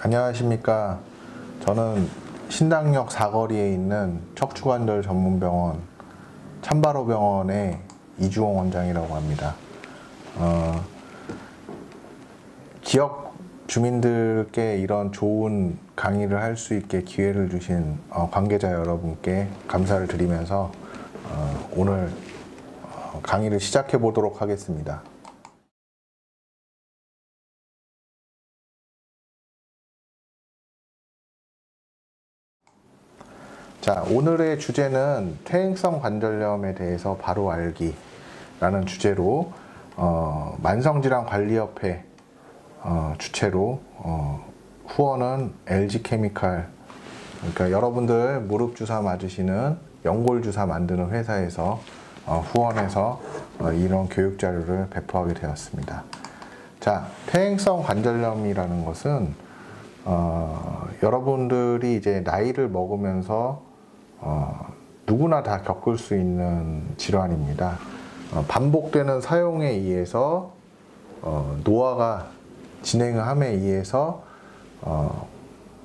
안녕하십니까. 저는 신당역 사거리에 있는 척추관절 전문병원 참바로병원의 이주홍 원장이라고 합니다. 지역 주민들께 이런 좋은 강의를 할 수 있게 기회를 주신 관계자 여러분께 감사를 드리면서 오늘 강의를 시작해 보도록 하겠습니다. 자, 오늘의 주제는 퇴행성 관절염에 대해서 바로 알기라는 주제로 만성질환관리협회 주최로 후원은 LG케미칼, 그러니까 여러분들 무릎 주사 맞으시는 연골 주사 만드는 회사에서 후원해서 이런 교육 자료를 배포하게 되었습니다. 자, 퇴행성 관절염이라는 것은 여러분들이 이제 나이를 먹으면서 누구나 다 겪을 수 있는 질환입니다. 반복되는 사용에 의해서 노화가 진행함에 의해서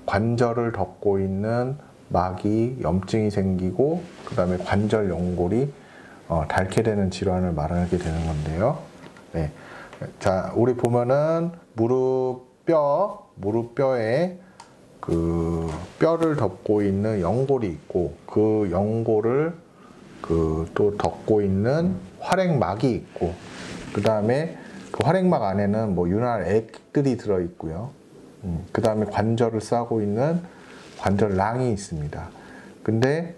관절을 덮고 있는 막이 염증이 생기고 그 다음에 관절 연골이 닳게 되는 질환을 말하게 되는 건데요. 네. 자, 우리 보면은 무릎뼈에 그 뼈를 덮고 있는 연골이 있고 그 연골을 또 덮고 있는 활액막이 있고 그 다음에 그 활액막 안에는 뭐 윤활액들이 들어 있고요. 그 다음에 관절을 싸고 있는 관절낭이 있습니다. 근데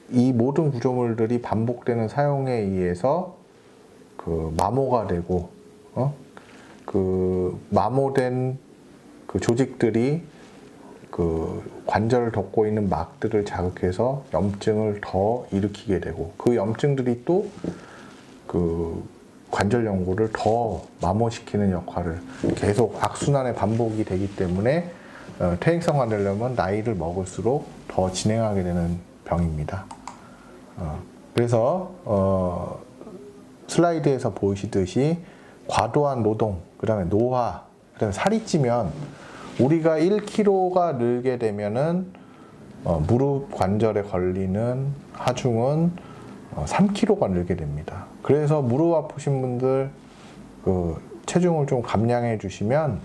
이 모든 구조물들이 반복되는 사용에 의해서 그 마모가 되고 그 마모된 그 조직들이 그 관절을 덮고 있는 막들을 자극해서 염증을 더 일으키게 되고 그 염증들이 또 그 관절 연골을 더 마모시키는 역할을 계속 악순환의 반복이 되기 때문에 퇴행성 관절염은 나이를 먹을수록 더 진행하게 되는 병입니다. 그래서 슬라이드에서 보이시듯이 과도한 노동, 그 다음에 노화, 그 다음에 살이 찌면 우리가 1kg가 늘게 되면은 무릎 관절에 걸리는 하중은 3kg가 늘게 됩니다. 그래서 무릎 아프신 분들 그 체중을 좀 감량해 주시면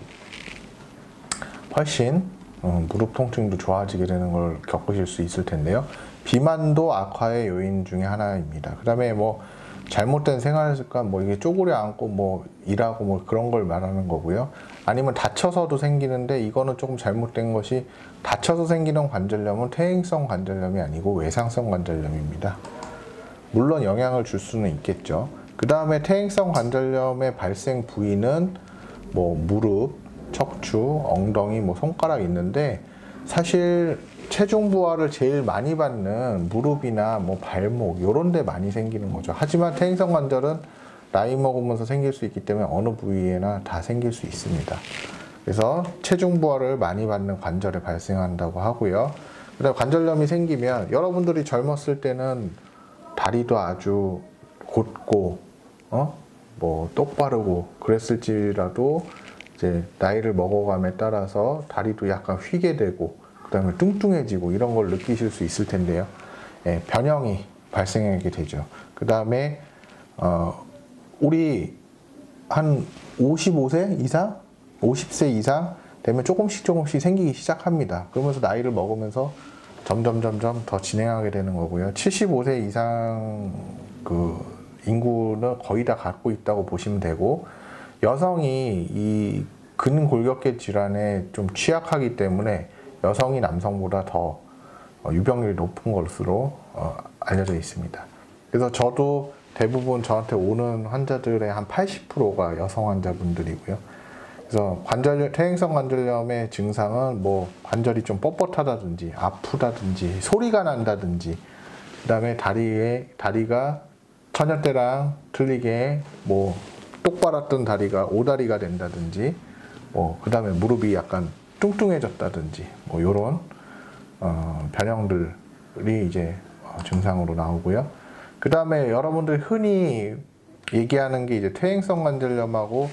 훨씬 무릎 통증도 좋아지게 되는 걸 겪으실 수 있을 텐데요. 비만도 악화의 요인 중에 하나입니다. 그 다음에 뭐 잘못된 생활 습관, 뭐 이게 쪼그려 앉고 뭐 일하고 뭐 그런 걸 말하는 거고요. 아니면 다쳐서도 생기는데 이거는 조금 잘못된 것이 다쳐서 생기는 관절염은 퇴행성 관절염이 아니고 외상성 관절염입니다. 물론 영향을 줄 수는 있겠죠. 그 다음에 퇴행성 관절염의 발생 부위는 뭐 무릎, 척추, 엉덩이, 뭐 손가락 있는데 사실 체중 부하를 제일 많이 받는 무릎이나 뭐 발목 요런 데 많이 생기는 거죠. 하지만 퇴행성 관절은 나이 먹으면서 생길 수 있기 때문에 어느 부위에나 다 생길 수 있습니다. 그래서 체중 부하를 많이 받는 관절에 발생한다고 하고요. 그다음에 관절염이 생기면 여러분들이 젊었을 때는 다리도 아주 곧고 뭐 똑바르고 그랬을지라도 이제 나이를 먹어감에 따라서 다리도 약간 휘게 되고 그 다음에 뚱뚱해지고 이런 걸 느끼실 수 있을 텐데요. 예, 변형이 발생하게 되죠. 그 다음에 우리 한 55세 이상, 50세 이상 되면 조금씩 생기기 시작합니다. 그러면서 나이를 먹으면서 점점 더 진행하게 되는 거고요. 75세 이상 그 인구는 거의 다 갖고 있다고 보시면 되고 여성이 이 근골격계 질환에 좀 취약하기 때문에 여성이 남성보다 더 유병률이 높은 것으로 알려져 있습니다. 그래서 저도 대부분 저한테 오는 환자들의 한 80%가 여성 환자분들이고요. 그래서 퇴행성 관절염의 증상은 뭐 관절이 좀 뻣뻣하다든지 아프다든지 소리가 난다든지 그 다음에 다리가 처녀 때랑 틀리게 뭐 똑바랐던 다리가 오다리가 된다든지 뭐 그 다음에 무릎이 약간 뚱뚱해졌다든지 뭐 요런 변형들이 이제 증상으로 나오고요. 그 다음에 여러분들 흔히 얘기하는 게 이제 퇴행성 관절염하고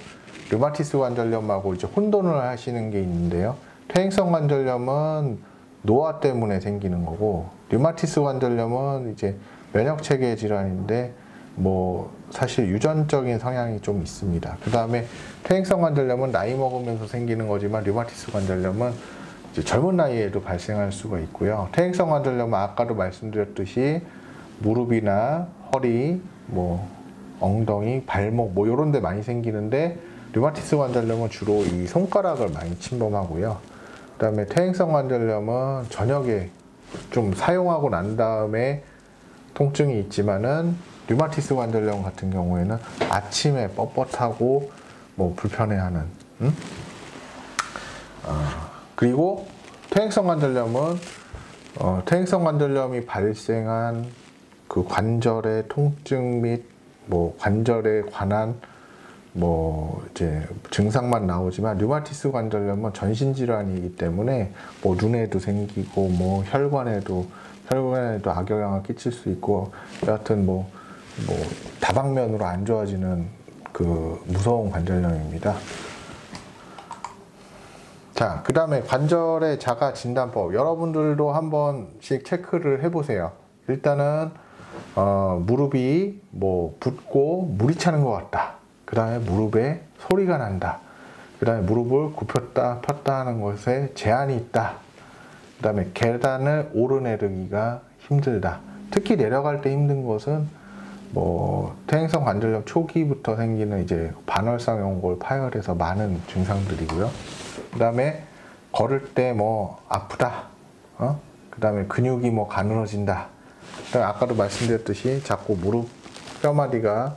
류마티스 관절염하고 이제 혼돈을 하시는 게 있는데요. 퇴행성 관절염은 노화 때문에 생기는 거고, 류마티스 관절염은 이제 면역 체계 질환인데 뭐 사실 유전적인 성향이 좀 있습니다. 그 다음에 퇴행성 관절염은 나이 먹으면서 생기는 거지만 류마티스 관절염은 이제 젊은 나이에도 발생할 수가 있고요. 퇴행성 관절염은 아까도 말씀드렸듯이 무릎이나 허리, 뭐 엉덩이, 발목 뭐 이런 데 많이 생기는데, 류마티스 관절염은 주로 이 손가락을 많이 침범하고요. 그 다음에 퇴행성 관절염은 저녁에 좀 사용하고 난 다음에 통증이 있지만은, 류마티스 관절염 같은 경우에는 아침에 뻣뻣하고 뭐 불편해하는. 그리고 퇴행성 관절염은 퇴행성 관절염이 발생한 그 관절의 통증 및 뭐 관절에 관한 뭐 이제 증상만 나오지만, 류마티스 관절염은 전신 질환이기 때문에 뭐 눈에도 생기고 뭐 혈관에도 악영향을 끼칠 수 있고, 여하튼 뭐 다방면으로 안 좋아지는 그 무서운 관절염입니다. 자, 그 다음에 관절의 자가 진단법, 여러분들도 한 번씩 체크를 해보세요. 일단은 무릎이 뭐 붓고 물이 차는 것 같다. 그 다음에 무릎에 소리가 난다. 그 다음에 무릎을 굽혔다 폈다 하는 것에 제한이 있다. 그 다음에 계단을 오르내리기가 힘들다. 특히 내려갈 때 힘든 것은 뭐 퇴행성 관절염 초기부터 생기는 이제 반월성 연골 파열에서 많은 증상들이고요. 그 다음에 걸을 때 뭐 아프다. 그 다음에 근육이 뭐 가늘어진다. 그다음에 아까도 말씀드렸듯이 자꾸 무릎 뼈마디가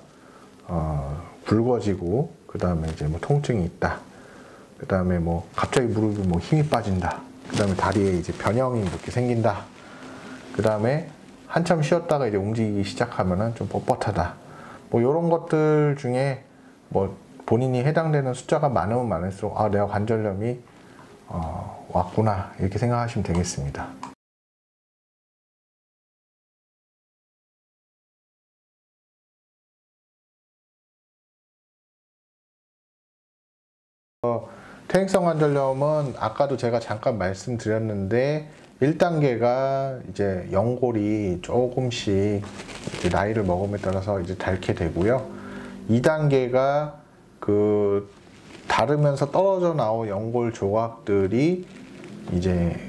굵어지고, 그 다음에 이제 뭐 통증이 있다. 그 다음에 뭐 갑자기 무릎이 뭐 힘이 빠진다. 그 다음에 다리에 이제 변형이 이렇게 생긴다. 그 다음에 한참 쉬었다가 이제 움직이기 시작하면은 좀 뻣뻣하다. 뭐 이런 것들 중에 뭐 본인이 해당되는 숫자가 많으면 많을수록 아, 내가 관절염이 왔구나, 이렇게 생각하시면 되겠습니다. 퇴행성 관절염은 아까도 제가 잠깐 말씀드렸는데, 1단계가 이제 연골이 조금씩 이제 나이를 먹음에 따라서 이제 닳게 되고요. 2단계가 그 닳으면서 떨어져 나온 연골 조각들이 이제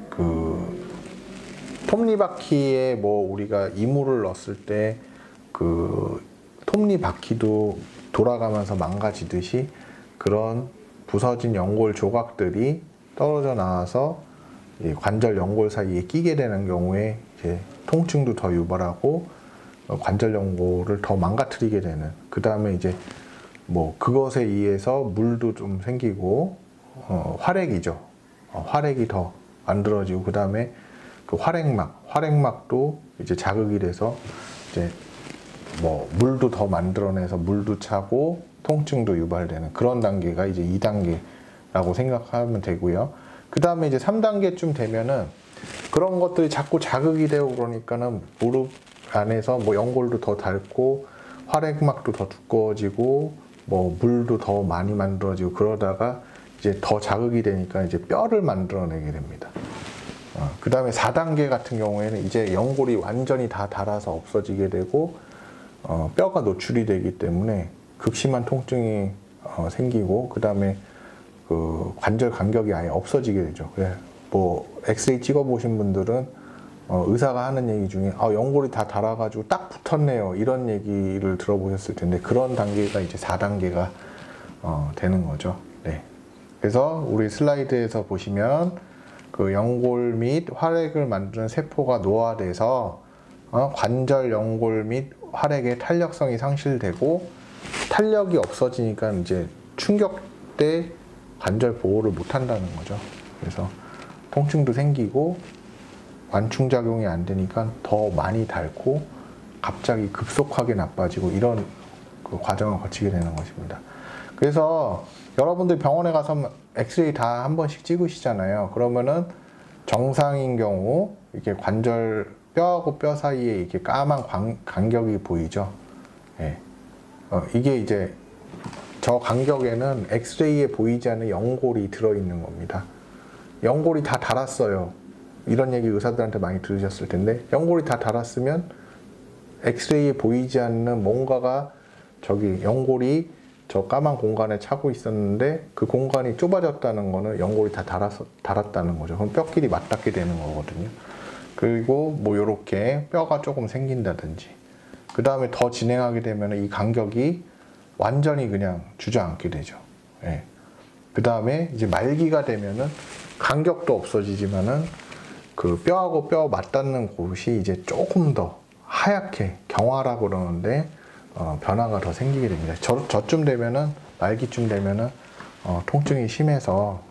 그 톱니바퀴에 뭐 우리가 이물을 넣었을 때 그 톱니바퀴도 돌아가면서 망가지듯이 그런 부서진 연골 조각들이 떨어져 나와서 관절 연골 사이에 끼게 되는 경우에 이제 통증도 더 유발하고 관절 연골을 더 망가뜨리게 되는, 그 다음에 이제 뭐 그것에 의해서 물도 좀 생기고 활액이죠. 활액이 더 만들어지고, 그 다음에 그 활액막도 이제 자극이 돼서 이제 뭐 물도 더 만들어내서 물도 차고 통증도 유발되는 그런 단계가 이제 2단계라고 생각하면 되고요. 그 다음에 이제 3단계쯤 되면은 그런 것들이 자꾸 자극이 되고 그러니까는 무릎 안에서 뭐 연골도 더 닳고 활액막도 더 두꺼워지고 뭐 물도 더 많이 만들어지고, 그러다가 이제 더 자극이 되니까 이제 뼈를 만들어내게 됩니다. 그 다음에 4단계 같은 경우에는 이제 연골이 완전히 다 닳아서 없어지게 되고 뼈가 노출이 되기 때문에 극심한 통증이 생기고, 그 다음에 그 관절 간격이 아예 없어지게 되죠. 뭐 엑스레이 찍어보신 분들은 의사가 하는 얘기 중에 연골이 다 닳아가지고 딱 붙었네요, 이런 얘기를 들어보셨을 텐데, 그런 단계가 이제 4단계가 되는 거죠. 네. 그래서 우리 슬라이드에서 보시면 그 연골 및 활액을 만드는 세포가 노화돼서 관절 연골 및 활액의 탄력성이 상실되고, 탄력이 없어지니까 이제 충격 때 관절 보호를 못 한다는 거죠. 그래서 통증도 생기고 완충작용이 안 되니까 더 많이 닳고 갑자기 급속하게 나빠지고, 이런 그 과정을 거치게 되는 것입니다. 그래서 여러분들 병원에 가서 엑스레이 다 한 번씩 찍으시잖아요. 그러면은 정상인 경우 이렇게 관절 뼈하고 뼈 사이에 이렇게 까만 간격이 보이죠. 예. 이게 이제 저 간격에는 엑스레이에 보이지 않는 연골이 들어있는 겁니다. 연골이 다 닳았어요. 이런 얘기 의사들한테 많이 들으셨을 텐데, 연골이 다 닳았으면 엑스레이에 보이지 않는 뭔가가 저기 연골이 저 까만 공간에 차고 있었는데 그 공간이 좁아졌다는 거는 연골이 다 닳았다는 거죠. 그럼 뼈끼리 맞닿게 되는 거거든요. 그리고 뭐 요렇게 뼈가 조금 생긴다든지, 그 다음에 더 진행하게 되면 이 간격이 완전히 그냥 주저앉게 되죠. 예. 그 다음에 이제 말기가 되면은 간격도 없어지지만은 그 뼈하고 뼈 맞닿는 곳이 이제 조금 더 하얗게 경화라고 그러는데 변화가 더 생기게 됩니다. 저쯤 되면은 말기쯤 되면은 통증이 심해서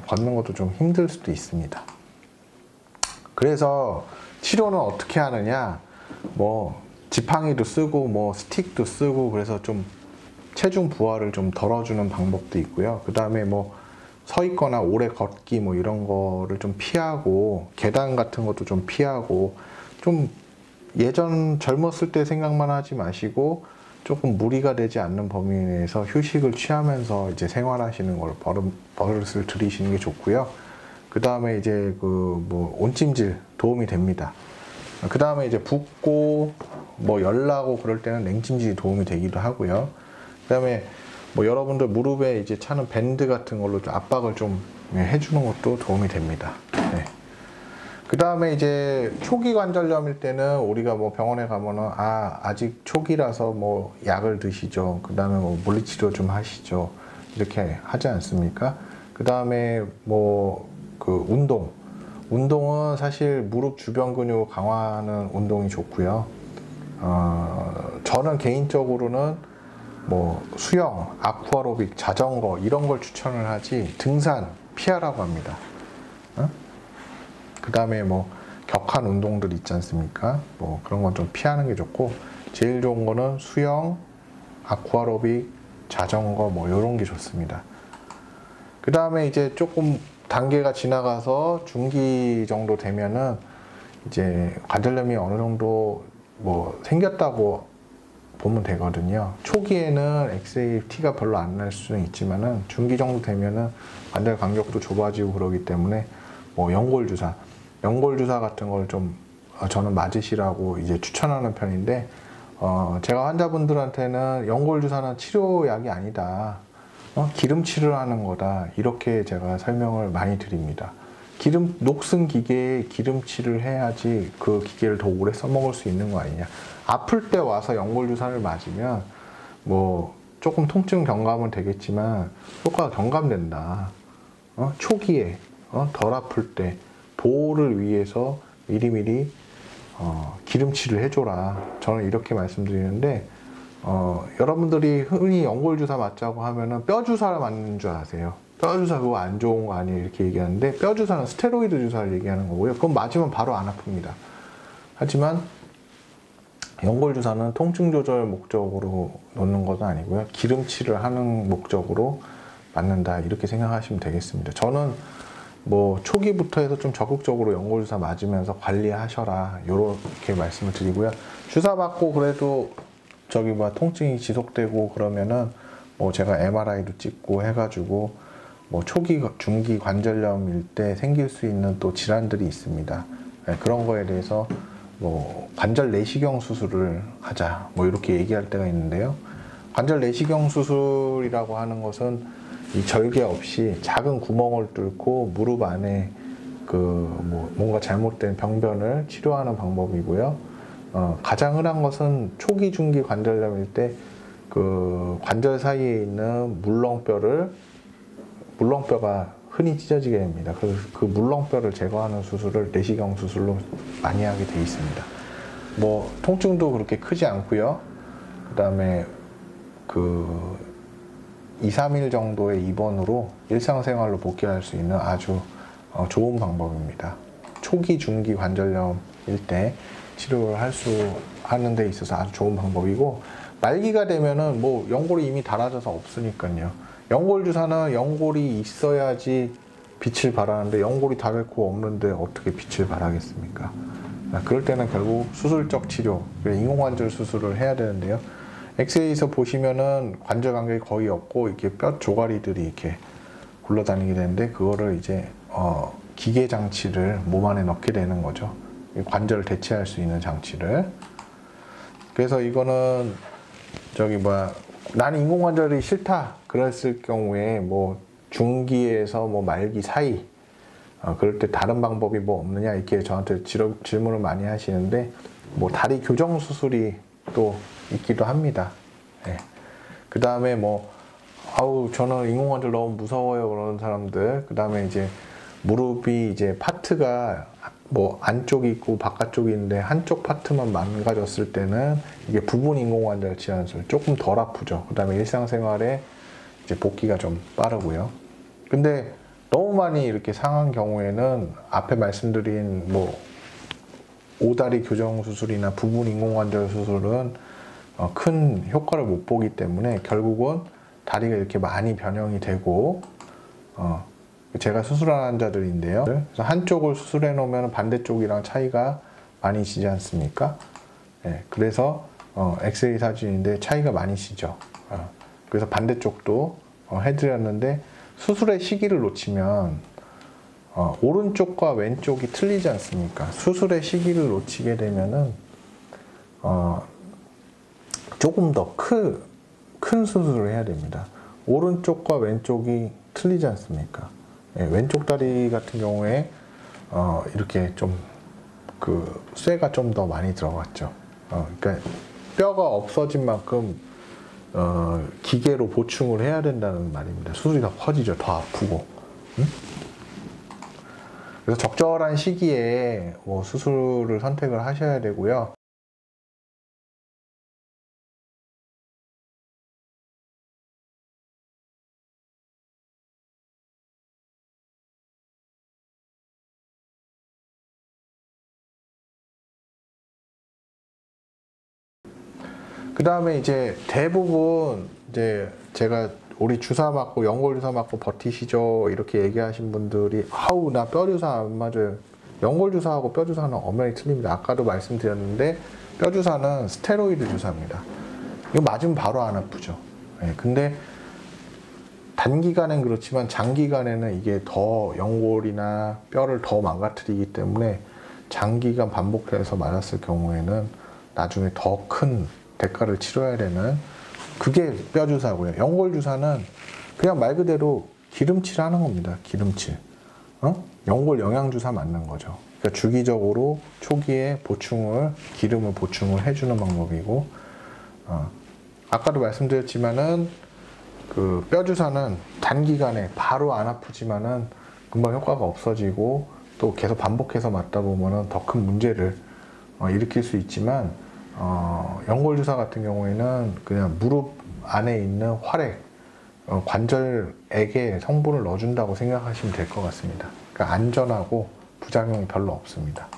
걷는 것도 좀 힘들 수도 있습니다. 그래서 치료는 어떻게 하느냐, 뭐 지팡이도 쓰고 뭐 스틱도 쓰고, 그래서 좀 체중 부하를 좀 덜어주는 방법도 있고요. 그 다음에 뭐 서 있거나 오래 걷기 뭐 이런 거를 좀 피하고, 계단 같은 것도 좀 피하고, 좀 예전 젊었을 때 생각만 하지 마시고 조금 무리가 되지 않는 범위 내에서 휴식을 취하면서 이제 생활하시는 걸 버릇을 들이시는 게 좋고요. 그 다음에 이제 그 뭐 온찜질 도움이 됩니다. 그 다음에 이제 붓고 뭐 열나고 그럴 때는 냉찜질이 도움이 되기도 하고요. 그 다음에 뭐 여러분들 무릎에 이제 차는 밴드 같은 걸로 좀 압박을 좀 해주는 것도 도움이 됩니다. 네. 그 다음에 이제 초기 관절염일 때는 우리가 뭐 병원에 가면은 아직 초기라서 뭐 약을 드시죠. 그 다음에 뭐 물리치료 좀 하시죠. 이렇게 하지 않습니까? 그 다음에 뭐 그 운동은 사실 무릎 주변 근육 강화하는 운동이 좋고요. 저는 개인적으로는 뭐 수영, 아쿠아로빅, 자전거 이런 걸 추천을 하지 등산 피하라고 합니다. 그 다음에 뭐 격한 운동들 있지 않습니까? 뭐 그런 건 좀 피하는 게 좋고, 제일 좋은 거는 수영, 아쿠아로빅, 자전거 뭐 이런 게 좋습니다. 그 다음에 이제 조금 단계가 지나가서 중기 정도 되면은 이제 관절염이 어느 정도 뭐 생겼다고 보면 되거든요. 초기에는 엑스레이 티가 별로 안 날 수는 있지만은 중기 정도 되면은 관절 간격도 좁아지고 그러기 때문에 뭐 연골 주사 같은 걸 좀 저는 맞으시라고 이제 추천하는 편인데, 제가 환자분들한테는 연골 주사는 치료약이 아니다. 기름칠을 하는 거다. 이렇게 제가 설명을 많이 드립니다. 녹슨 기계에 기름칠을 해야지 그 기계를 더 오래 써먹을 수 있는 거 아니냐. 아플 때 와서 연골 주사를 맞으면 뭐 조금 통증 경감은 되겠지만 효과가 경감된다. 초기에 덜 아플 때 보호를 위해서 미리미리 기름칠을 해줘라. 저는 이렇게 말씀드리는데, 여러분들이 흔히 연골 주사 맞자고 하면은 뼈 주사를 맞는 줄 아세요. 뼈 주사 그거 안 좋은 거 아니에요 이렇게 얘기하는데, 뼈 주사는 스테로이드 주사를 얘기하는 거고요. 그건 맞으면 바로 안 아픕니다. 하지만 연골 주사는 통증 조절 목적으로 놓는 것은 아니고요. 기름칠을 하는 목적으로 맞는다, 이렇게 생각하시면 되겠습니다. 저는 뭐 초기부터 해서 좀 적극적으로 연골 주사 맞으면서 관리하셔라, 이렇게 말씀을 드리고요. 주사 맞고 그래도 저기 뭐 통증이 지속되고 그러면은 뭐 제가 MRI도 찍고 해가지고 뭐 초기 중기 관절염일 때 생길 수 있는 또 질환들이 있습니다. 네, 그런 거에 대해서 뭐 관절 내시경 수술을 하자 뭐 이렇게 얘기할 때가 있는데요. 관절 내시경 수술이라고 하는 것은 이 절개 없이 작은 구멍을 뚫고 무릎 안에 그 뭐 뭔가 잘못된 병변을 치료하는 방법이고요. 가장 흔한 것은 초기 중기 관절염일 때 그 관절 사이에 있는 물렁뼈가 흔히 찢어지게 됩니다. 그 물렁뼈를 제거하는 수술을 내시경 수술로 많이 하게 돼 있습니다. 뭐 통증도 그렇게 크지 않고요. 그다음에 그 2-3일 정도의 입원으로 일상생활로 복귀할 수 있는 아주 좋은 방법입니다. 초기 중기 관절염일 때 치료를 하는 데 있어서 아주 좋은 방법이고, 말기가 되면은 뭐 연골이 이미 닳아져서 없으니까요. 연골 주사는 연골이 있어야지 빛을 발하는데 연골이 닳고 없는데 어떻게 빛을 발하겠습니까? 그럴 때는 결국 수술적 치료, 인공관절 수술을 해야 되는데요. 엑스레이에서 보시면은 관절 간격이 거의 없고 이렇게 뼈 조가리들이 이렇게 굴러다니게 되는데 그거를 이제 기계 장치를 몸 안에 넣게 되는 거죠. 관절을 대체할 수 있는 장치를. 그래서 이거는 저기 뭐야, 나는 인공관절이 싫다 그랬을 경우에 뭐 중기에서 뭐 말기 사이 그럴 때 다른 방법이 뭐 없느냐 이렇게 저한테 질문을 많이 하시는데, 뭐 다리 교정 수술이 또 있기도 합니다. 네. 그 다음에 뭐 아우 저는 인공관절 너무 무서워요 그러는 사람들, 그 다음에 이제 무릎이 이제 파트가 뭐 안쪽이 있고 바깥쪽이 있는데 한쪽 파트만 망가졌을 때는 이게 부분 인공관절 치환술 조금 덜 아프죠. 그 다음에 일상생활에 이제 복귀가 좀 빠르고요. 근데 너무 많이 이렇게 상한 경우에는 앞에 말씀드린 뭐 오다리 교정 수술이나 부분 인공관절 수술은 큰 효과를 못 보기 때문에 결국은 다리가 이렇게 많이 변형이 되고, 제가 수술한 환자들인데요. 그래서 한쪽을 수술해 놓으면 반대쪽이랑 차이가 많이 지지 않습니까? 네, 그래서 엑스레이 사진인데 차이가 많이 지죠. 그래서 반대쪽도 해드렸는데 수술의 시기를 놓치면 오른쪽과 왼쪽이 틀리지 않습니까? 수술의 시기를 놓치게 되면은 조금 더 큰 수술을 해야 됩니다. 오른쪽과 왼쪽이 틀리지 않습니까? 예, 왼쪽 다리 같은 경우에 이렇게 좀 그 쇠가 좀 더 많이 들어갔죠. 그러니까 뼈가 없어진 만큼 기계로 보충을 해야 된다는 말입니다. 수술이 더 커지죠. 더 아프고. 그래서 적절한 시기에 뭐 수술을 선택을 하셔야 되고요. 그 다음에 이제 대부분 이제 제가 우리 주사 맞고 연골 주사 맞고 버티시죠 이렇게 얘기하신 분들이 아우 나 뼈 주사 안 맞아요. 연골 주사하고 뼈 주사는 엄연히 틀립니다. 아까도 말씀드렸는데 뼈 주사는 스테로이드 주사입니다. 이거 맞으면 바로 안 아프죠. 네, 근데 단기간엔 그렇지만 장기간에는 이게 더 연골이나 뼈를 더 망가뜨리기 때문에 장기간 반복해서 맞았을 경우에는 나중에 더 큰 대가를 치러야 되는 그게 뼈 주사고요. 연골 주사는 그냥 말 그대로 기름칠 하는 겁니다. 기름칠. 연골 영양 주사 맞는 거죠. 그러니까 주기적으로 초기에 기름을 보충을 해주는 방법이고, 아까도 말씀드렸지만은 그 뼈 주사는 단기간에 바로 안 아프지만은 금방 효과가 없어지고 또 계속 반복해서 맞다 보면은 더 큰 문제를 일으킬 수 있지만, 연골 주사 같은 경우에는 그냥 무릎 안에 있는 활액, 관절액에 성분을 넣어준다고 생각하시면 될 것 같습니다. 그러니까 안전하고 부작용이 별로 없습니다.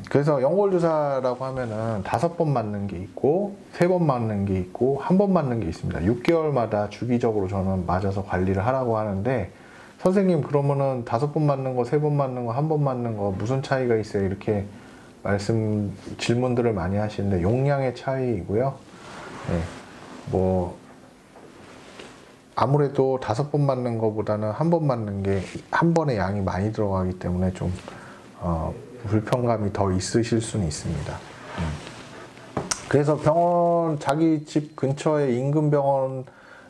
그래서 연골 주사라고 하면은 5번 맞는 게 있고 3번 맞는 게 있고 1번 맞는 게 있습니다. 6개월마다 주기적으로 저는 맞아서 관리를 하라고 하는데, 선생님 그러면은 5번 맞는 거, 3번 맞는 거, 1번 맞는 거 무슨 차이가 있어요? 이렇게 질문들을 많이 하시는데 용량의 차이이고요. 네, 뭐 아무래도 5번 맞는 것보다는 1번 맞는 게 한 번에 양이 많이 들어가기 때문에 좀 불편감이 더 있으실 수는 있습니다. 그래서 자기 집 근처에 인근 병원이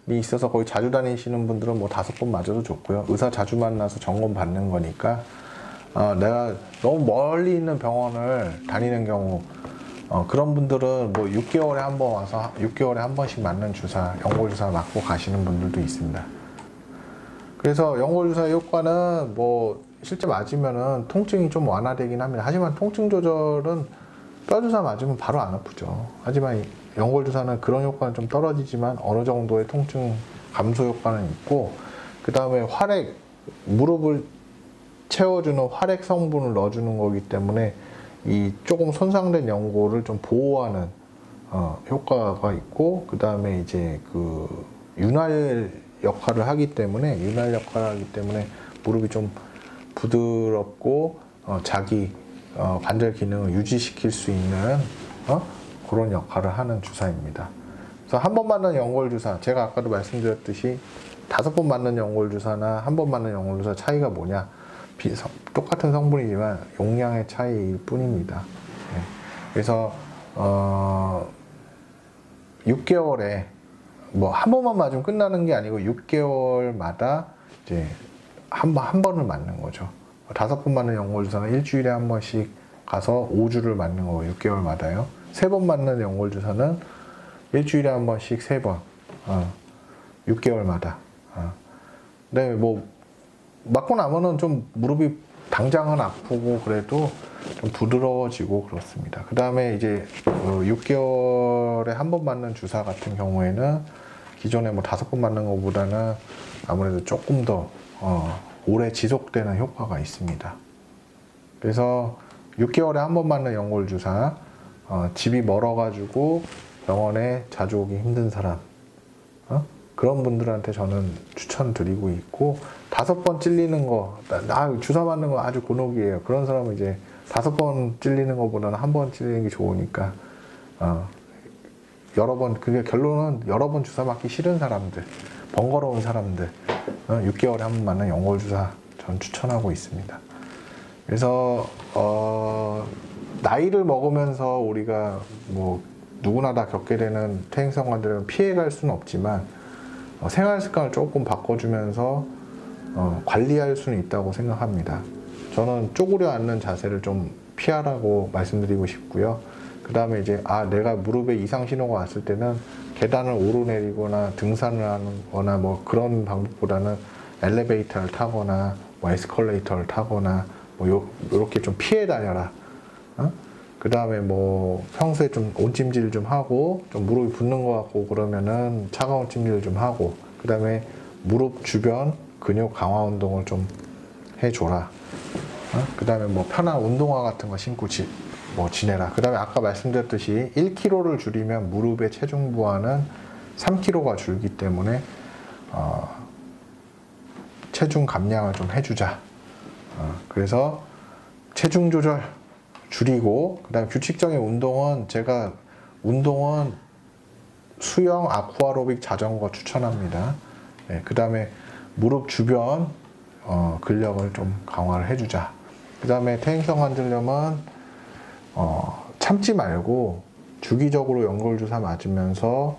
있어서 거기 자주 다니시는 분들은 뭐 5번 맞아도 좋고요. 의사 자주 만나서 점검 받는 거니까, 내가 너무 멀리 있는 병원을 다니는 경우, 그런 분들은 뭐 6개월에 한 번 와서 6개월에 한 번씩 맞는 주사, 연골 주사 맞고 가시는 분들도 있습니다. 그래서 연골 주사의 효과는 뭐 실제 맞으면은 통증이 좀 완화되긴 합니다. 하지만 통증 조절은 뼈 주사 맞으면 바로 안 아프죠. 하지만 연골 주사는 그런 효과는 좀 떨어지지만 어느 정도의 통증 감소 효과는 있고, 그 다음에 무릎을 채워주는 활액 성분을 넣어주는 거기 때문에 이 조금 손상된 연골을 좀 보호하는 효과가 있고, 그 다음에 이제 그 윤활 역할을 하기 때문에 무릎이 좀 부드럽고 자기 관절 기능을 유지시킬 수 있는 그런 역할을 하는 주사입니다. 그래서 한 번 맞는 연골 주사, 제가 아까도 말씀드렸듯이 5번 맞는 연골 주사나 한 번 맞는 연골 주사 차이가 뭐냐? 똑같은 성분이지만 용량의 차이일 뿐입니다. 네. 그래서 6개월에 뭐 한 번만 맞으면 끝나는 게 아니고 6개월마다 이제 한 번을 맞는 거죠. 5번 맞는 연골 주사는 일주일에 한 번씩 가서 5주를 맞는 거고 6개월마다요. 3번 맞는 연골 주사는 일주일에 한 번씩 3번 6개월마다. 근데 뭐 맞고 나면은 좀 무릎이 당장은 아프고 그래도 좀 부드러워지고 그렇습니다. 그 다음에 이제 6개월에 한 번 맞는 주사 같은 경우에는 기존에 뭐 5번 맞는 것보다는 아무래도 조금 더 오래 지속되는 효과가 있습니다. 그래서 6개월에 한 번 맞는 연골 주사, 집이 멀어가지고 병원에 자주 오기 힘든 사람, 그런 분들한테 저는 추천드리고 있고, 5번 찔리는 거, 주사 맞는 거 아주 곤혹이에요. 그런 사람은 이제 5번 찔리는 것보다는 한 번 찔리는 게 좋으니까, 여러 번, 그게 결론은 여러 번 주사 맞기 싫은 사람들, 번거로운 사람들, 6개월에 한 번 맞는 연골 주사 전 추천하고 있습니다. 그래서, 나이를 먹으면서 우리가 뭐 누구나 다 겪게 되는 퇴행성 관절염을 피해갈 수는 없지만, 생활 습관을 조금 바꿔주면서 관리할 수는 있다고 생각합니다. 저는 쪼그려 앉는 자세를 좀 피하라고 말씀드리고 싶고요. 그 다음에 이제 내가 무릎에 이상 신호가 왔을 때는 계단을 오르내리거나 등산을 하거나 뭐 그런 방법보다는 엘리베이터를 타거나 뭐 에스컬레이터를 타거나 뭐 요렇게 좀 피해 다녀라. 그 다음에 뭐 평소에 좀 온찜질 좀 하고 좀 무릎이 붓는 것 같고 그러면은 차가운 찜질 좀 하고, 그 다음에 무릎 주변 근육 강화 운동을 좀 해줘라. 그 다음에 뭐 편한 운동화 같은 거 신고 지내라. 그 다음에 아까 말씀드렸듯이 1kg를 줄이면 무릎의 체중 부하는 3kg가 줄기 때문에 체중 감량을 좀 해주자. 그래서 체중 조절 줄이고, 그 다음에 규칙적인 운동은 운동은 수영, 아쿠아로빅, 자전거 추천합니다. 네, 그 다음에 무릎 주변 근력을 좀 강화를 해주자. 그 다음에 퇴행성 관절염은 참지 말고 주기적으로 연골 주사 맞으면서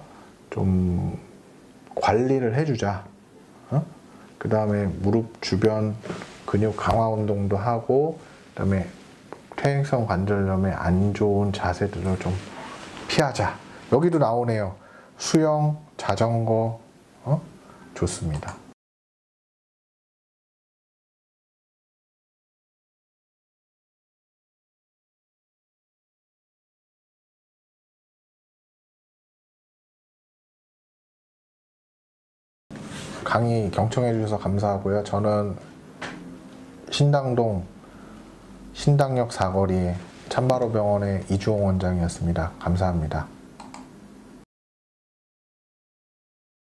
좀 관리를 해주자. 그 다음에 무릎 주변 근육 강화 운동도 하고, 그 다음에 퇴행성 관절염에 안 좋은 자세들을 좀 피하자. 여기도 나오네요. 수영, 자전거, 좋습니다. 강의 경청해 주셔서 감사하고요. 저는 신당동 신당역 사거리의 찬바로 병원의 이주홍 원장이었습니다. 감사합니다.